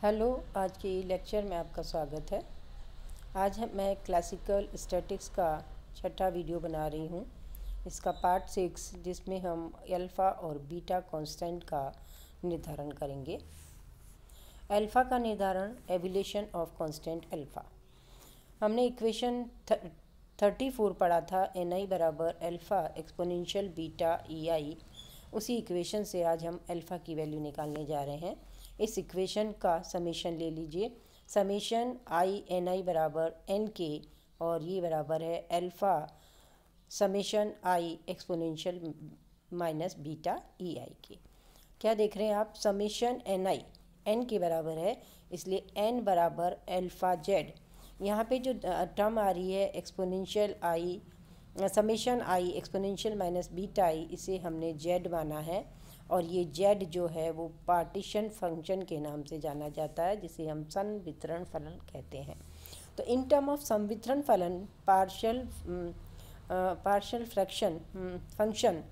Hello, आज के lecture में आपका स्वागत है। मैं क्लासिकल स्टैटिक्स का छठा वीडियो बना रही हूँ। इसका पार्ट 6 जिसमें हम अल्फ़ा और बीटा कांस्टेंट का निर्धारण करेंगे। अल्फ़ा का निर्धारण, एवोल्यूशन ऑफ कांस्टेंट अल्फ़ा। हमने इक्वेशन 34 पढ़ा था, NI बराबर अल्फ़ा एक्सपोनेंशियल बीटा EI। उसी इक्वेशन से आज हम अल्फ़ा की वैल्यू निकालने जा रहे हैं। इस इक्वेशन का समेशन ले लीजिए। समेशन NI बराबर NK और ये बराबर है alpha summation I exponential minus beta EI के। क्या देख रहे हैं आप? समेशन NI n के बराबर है, इसलिए n बराबर अल्फ़ा जेड। यहाँ पे जो टर्म आ रही है exponential I summation I exponential minus beta I, इसे हमने जेड माना है और ये जेड जो है वो पार्टीशन फंक्शन के नाम से जाना जाता है, जिसे हम संवितरण फलन कहते हैं। तो इन टर्म ऑफ संवितरण फलन पार्शियल फ्रैक्शन फंक्शन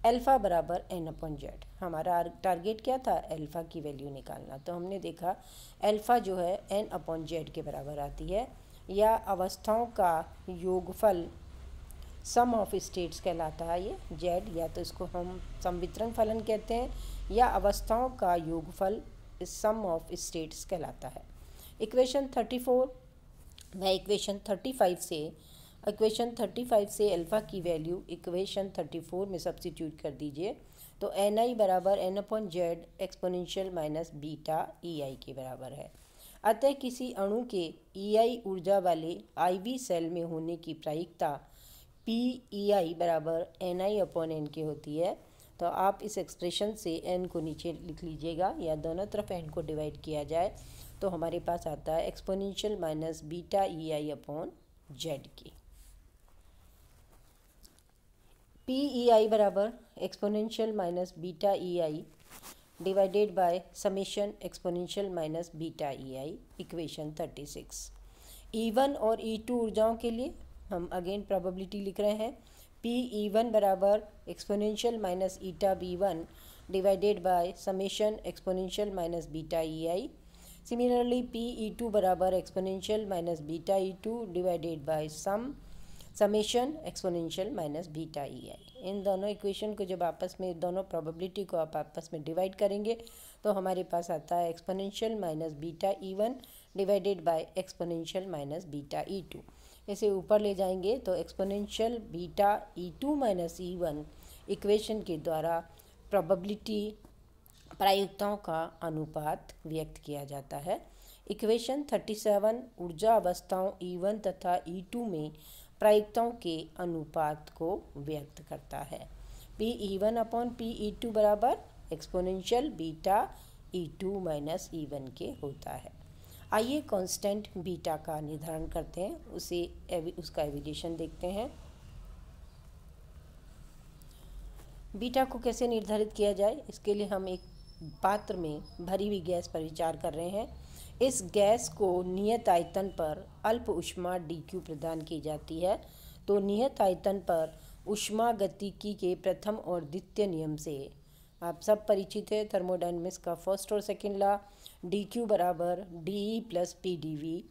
अल्फ़ा बराबर n/z। हमारा टारगेट क्या था? अल्फ़ा की वैल्यू निकालना। तो हमने देखा अल्फ़ा जो है n/z के बराबर आती है, या अवस्थाओं का योगफल सम ऑफ स्टेट्स कहलाता है ये जेड, या तो इसको हम संवितरण फलन कहते हैं या अवस्थाओं का योगफल सम ऑफ स्टेट्स कहलाता है। इक्वेशन 34 मैं इक्वेशन 35 से अल्फ़ा की वैल्यू इक्वेशन 34 में सब्स्टिट्यूट कर दीजिए। तो NI बराबर n/z exponential minus beta EI के बराबर है। अतः किसी अणु के EI ऊर्जा वाले IV सेल में होने की प्रायिकता PEI बराबर NI/N के होती है। तो आप इस एक्सप्रेशन से n को नीचे लिख लीजिएगा, या दोनों तरफ n को डिवाइड किया जाए तो हमारे पास आता है एक्सपोनेंशियल माइनस बीटा EI/z की। PEI बराबर exponential minus beta EI divided by summation exponential minus beta EI, equation 36। E1 और E2 ऊर्जाओं के लिए हम अगेन प्रोबेबिलिटी लिख रहे हैं। PE1 बराबर exponential minus eta B1 divided by summation exponential minus beta EI। Similarly PE2 बराबर exponential minus beta E2 divided by summation exponential minus beta EI। इन दोनों इक्वेशन को जब आपस में, दोनों प्रोबेबिलिटी को आप आपस में डिवाइड करेंगे तो हमारे पास आता है exponential minus beta E1 divided by exponential minus beta E2। इसे ऊपर ले जाएंगे तो exponential beta E2 minus E1 equation के द्वारा प्रोबेबिलिटी प्रायिकताओं का अनुपात व्यक्त किया जाता है। इक्वेशन 37 ऊर्जा अवस्थाओं E1 तथा E2 में प्रायिकताओं के अनुपात को व्यक्त करता है। PE1/PE2 बराबर exponential beta E2 minus E1 के होता है। आइए कांस्टेंट बीटा का निर्धारण करते हैं, उसका एविडेशन देखते हैं। बीटा को कैसे निर्धारित किया जाए, इसके लिए हम एक पात्र में भरी हुई गैस पर विचार कर रहे हैं। इस गैस को नियत आयतन पर अल्प ऊष्मा dQ प्रदान की जाती है। तो नियत आयतन पर ऊष्मा गतिकी के प्रथम और द्वितीय नियम से आप सब परिचित है। थर्मोडायनेमिक्स का फर्स्ट और सेकेंड लॉ, dQ बराबर dE प्लस PdV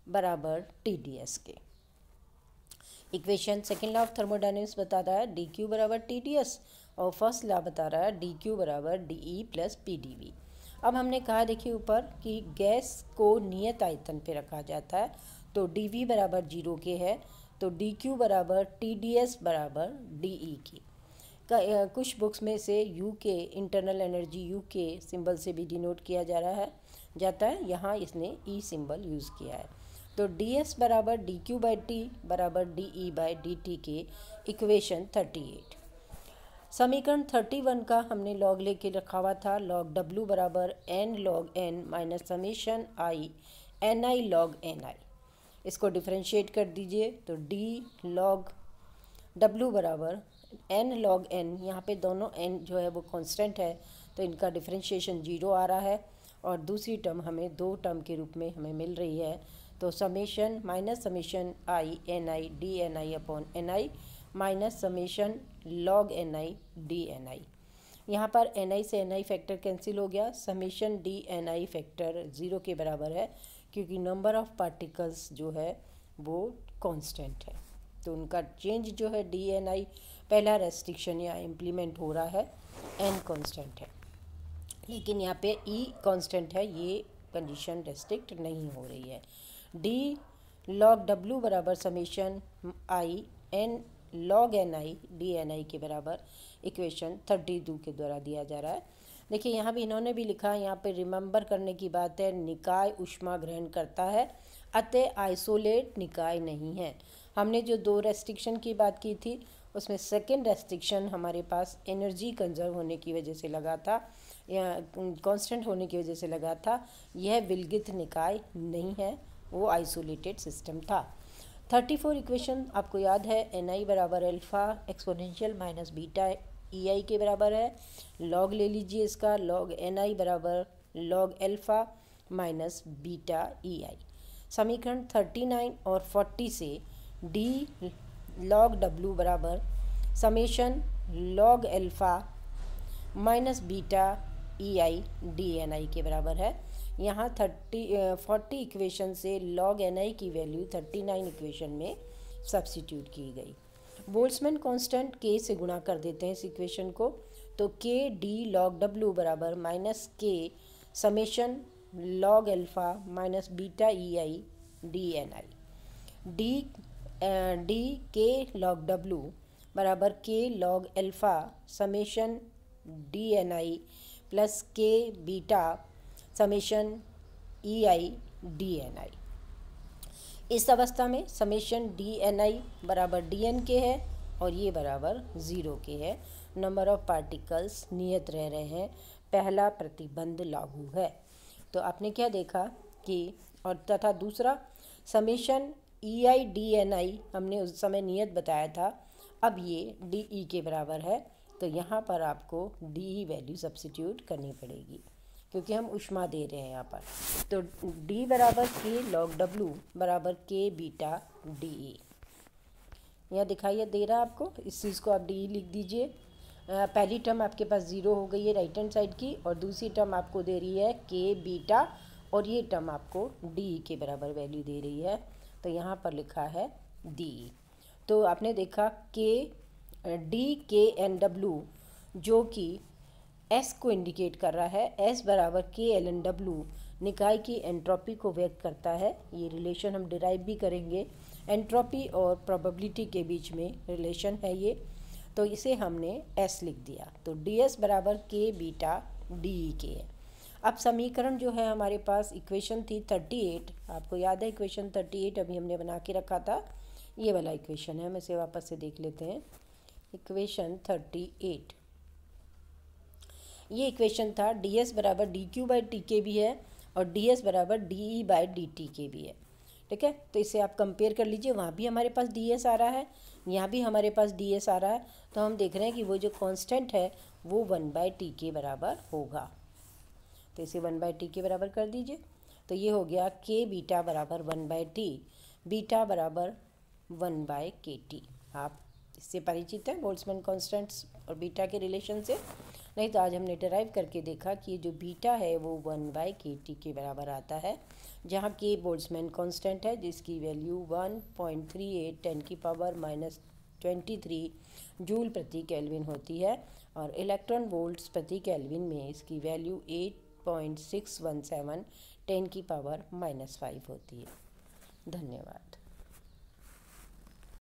बराबर TdS के। Equation second law of thermodynamics बता रहा है dQ बराबर TdS, और फर्स्ट लॉ बता रहा है dQ बराबर dE प्लस PdV। अब हमने कहा, देखिए ऊपर, कि गैस को नियत आयतन पे रखा जाता है, तो dV बराबर 0 के है, तो dQ बराबर TdS बराबर dE की। कुछ बुक्स में से U के इंटरनल एनर्जी U के सिंबल से भी डिनोट किया जाता है। यहाँ इसने E सिंबल यूज़ किया है। तो ds बराबर dQ बाई टी बराबर dE बाई dt के इक्वेशन 38। समीकरण 31 का हमने लॉग लेके रखा हुआ था। लॉग W बराबर n log n minus summation I ni log ni। इसको डिफ्रेंशिएट कर दीजिए तो d log W बराबर n log n, यहाँ पे दोनों n जो है वो कांस्टेंट है, तो इनका डिफ्रेंशिएशन 0 आ रहा है, और दूसरी टर्म हमें दो टर्म के रूप में हमें मिल रही है। तो summation minus summation I ni dni/ni minus summation log ni dni। यहाँ पर ni से ni फैक्टर कैंसिल हो गया, समेशन डी ni फैक्टर 0 के बराबर है क्योंकि नंबर ऑफ पार्टिकल्स जो है वो कांस्टेंट है। तो उनका चेंज जो है डी ni, पहला रेस्ट्रिक्शन यहाँ इम्प्लीमेंट हो रहा है, n कांस्टेंट है, लेकिन यहाँ पे e कांस्टेंट है, ये कंडीशन रेस्ट्रिक्ट नहीं हो रही है। डी लॉग w बराबर समेशन आई n log ni D ni के बराबर इक्वेशन 32 के द्वारा दिया जा रहा है। देखिए यहाँ भी इन्होंने भी लिखा है, यहाँ पे रिमेंबर करने की बात है, निकाय ऊष्मा ग्रहण करता है अतः आइसोलेट निकाय नहीं है। हमने जो 2 रेस्ट्रिक्शन की बात की थी उसमें सेकंड रेस्ट्रिक्शन हमारे पास एनर्जी कंजर्व होने की वजह से लगा था या कांस्टेंट होने की वजह से लगा था। यह विलगित निकाय नहीं है, वो आइसोलेटेड सिस्टम था। 34 इक्वेशन आपको याद है, ni बराबर alpha exponential minus beta ei के बराबर है। लॉग ले लीजिए इसका, लॉग ni बराबर log alpha minus beta ei। समीकरण 39 और 40 से d लॉग w बराबर summation log alpha minus beta ei D ni के बराबर है। यहाँ 40 इक्वेशन से लॉग ni की वैल्यू 39 इक्वेशन में सब्स्टिट्यूट की गई। बोल्ट्जमैन कांस्टेंट k से गुणा कर देते हैं इस इक्वेशन को, तो k d लॉग w बराबर minus k summation log alpha minus beta ei D ni। D k log w बराबर k log alpha summation D ni plus k beta summation ei D ni। इस अवस्था में summation D ni बराबर D N के है और ये बराबर 0 के है। नंबर ऑफ पार्टिकल्स नियत रह रहे हैं, पहला प्रतिबंध लागू है। तो आपने क्या देखा कि और तथा दूसरा समेशन ei डी ni हमने उस समय नियत बताया था, अब ये डी ई के बराबर है, तो यहाँ पर आपको डी ई वैल्यू सब्स्टिट्यूट करनी पड़ेगी क्योंकि हम ऊष्मा दे रहे हैं यहाँ पर। तो d बराबर k लॉग w बराबर k बीटा डी ई, यहाँ दिखाई दे रहा है आपको, इस चीज़ को आप डी ई लिख दीजिए। पहली टर्म आपके पास 0 हो गई है राइट हैंड साइड की, और दूसरी टर्म आपको दे रही है k बीटा, और ये टर्म आपको डी ई के बराबर वैल्यू दे रही है, तो यहाँ पर लिखा है डी ई। तो आपने देखा k डी के एन डब्ल्यू जो कि S को इंडिकेट कर रहा है, S बराबर के एल एन डब्ल्यू निकाय की एंट्रोपी को व्यक्त करता है। ये रिलेशन हम डिराइव भी करेंगे, एंट्रोपी और प्रोबेबिलिटी के बीच में रिलेशन है ये, तो इसे हमने S लिख दिया। तो ds बराबर के बीटा डी के है। अब समीकरण जो है हमारे पास इक्वेशन थी 38, आपको याद है इक्वेशन 38 अभी हमने बना के रखा था, ये वाला इक्वेशन है, हम इसे वापस से देख लेते हैं। इक्वेशन 38, ये इक्वेशन था ds बराबर डी क्यू बाई टी के भी है और ds बराबर D E by D T के भी है। ठीक है, तो इसे आप कंपेयर कर लीजिए, वहाँ भी हमारे पास ds आ रहा है, यहाँ भी हमारे पास ds आ रहा है, तो हम देख रहे हैं कि वो जो कांस्टेंट है वो 1/t के बराबर होगा। तो इसे 1/t के बराबर कर दीजिए, तो ये हो गया k बीटा बराबर 1/t, बीटा बराबर 1/kt। आप इससे परिचित हैं बोल्ट्जमैन कांस्टेंट्स और बीटा के रिलेशन से, नहीं तो आज हमने डिराइव करके देखा कि जो बीटा है वो 1/kt के बराबर आता है, जहाँ k बोल्ट्जमैन कांस्टेंट है जिसकी वैल्यू 1.38 10⁻⁻23 जूल प्रति केल्विन होती है, और इलेक्ट्रॉन वोल्ट्स प्रति केल्विन में इसकी वैल्यू 8.617 10⁻⁻5 होती है। धन्यवाद।